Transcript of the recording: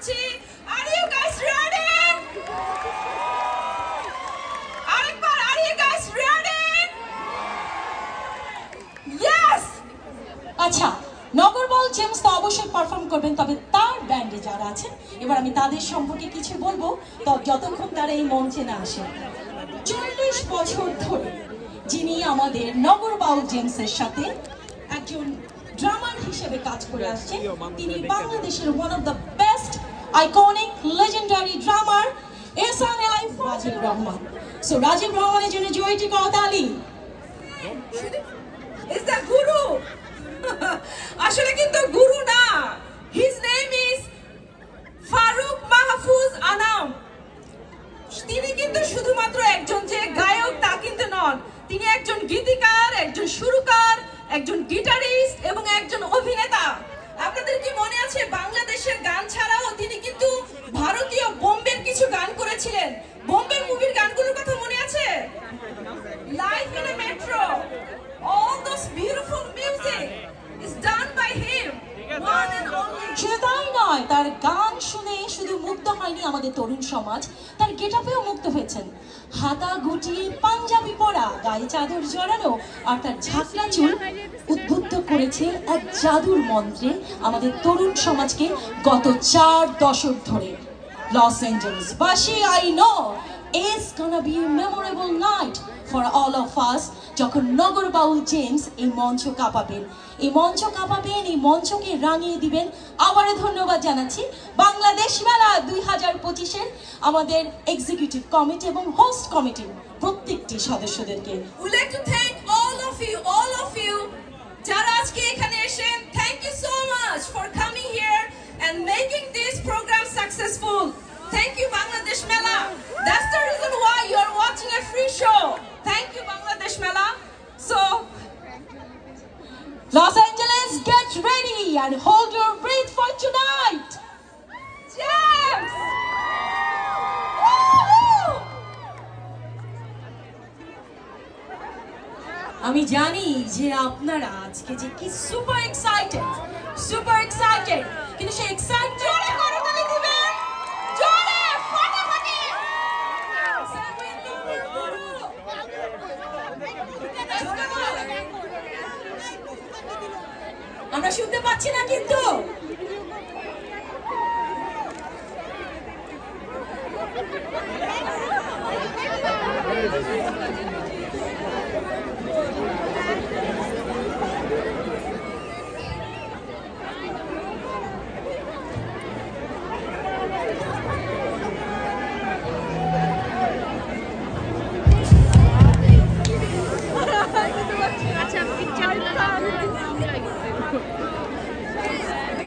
করছি, আর you guys ready? আরেকবার, are you guys ready? Yes. আচ্ছা, নগরবাউল জেমস তো অবশ্যই পারফর্ম করবেন, তবে তার ব্যান্ডে যারা আছেন এবার আমি তাদের সম্পর্কে কিছু বলবো, তো যতক্ষণ তারা এই মঞ্চে না আসেন। 40 বছর ধরে যিনি আমাদের নগরবাউল জেমসের সাথে একজন ড্রামার হিসেবে কাজ করে আসছেন, তিনি বাংলাদেশের one of the best iconic legendary drummer SNL Rajib Rahman. So Rajib রহমানের জন্য জয়টি করতালি। ইজ দ্য গুরু? আসলে কিন্তু গুরু না, his name is Faruk Mahfuz Anam. তিনি কিন্তু শুধুমাত্র একজন যে গায়ক তা কিন্তু নন, তিনি একজন গীতিকার, একজন সুরকার, একজন গিটারিস্ট এবং একজন অভিনেতা। আপনাদের কি মনে আছে বাংলাদেশের গান ছাড়াও তিনি কিন্তু ভারতীয় বোম্বের কিছু গান করেছিলেন? বোম্বের মুভির গানগুলোর কথা মনে আছে? Life in a metro, all those beautiful music is done by him, one and only. শুধু তাই নয়, তার গান শুনে শুধু মুগ্ধ হয়নি আমাদের তরুণ সমাজ, তার গেটআপেও মুগ্ধ হয়েছেন। হাতা গুটিয়ে পাঞ্জাবি পরা, গায়ে চাদর জড়ানো আর তার ঝাঁকড়া চুল উদ্বুদ্ধ করেছে এক জাদুর মন্ত্রে আমাদের তরুণ সমাজকে গত 4 দশক ধরে। লস অ্যাঞ্জেলেস বাসী, I know it's gonna be a memorable night for all of us যখন নগরবাউল জেমস এই মঞ্চ কাঁপাবেন, এই মঞ্চকে রাঙিয়ে দিবেন। আবারও ধন্যবাদ জানাচ্ছি বাংলাদেশ মেলা 2025-এর আমাদের এক্সিকিউটিভ কমিটি এবং হোস্ট কমিটির প্রত্যেকটি সদস্যদেরকে। We like to thank all of you যারা আজকে এখানে এসেছেন। Thank you so much for coming here and making this program successful. Thank you Bangladesh Mela. That's the reason why you are watching a free show. Thank you Bangladesh Mela. So Los Angeles, get ready and hold your breath for tonight. James! আমি জানি যে আপনারা আজকে যে কি super excited, কিন্তু সেই excited আমরা শুনতে পাচ্ছি না কিন্তু।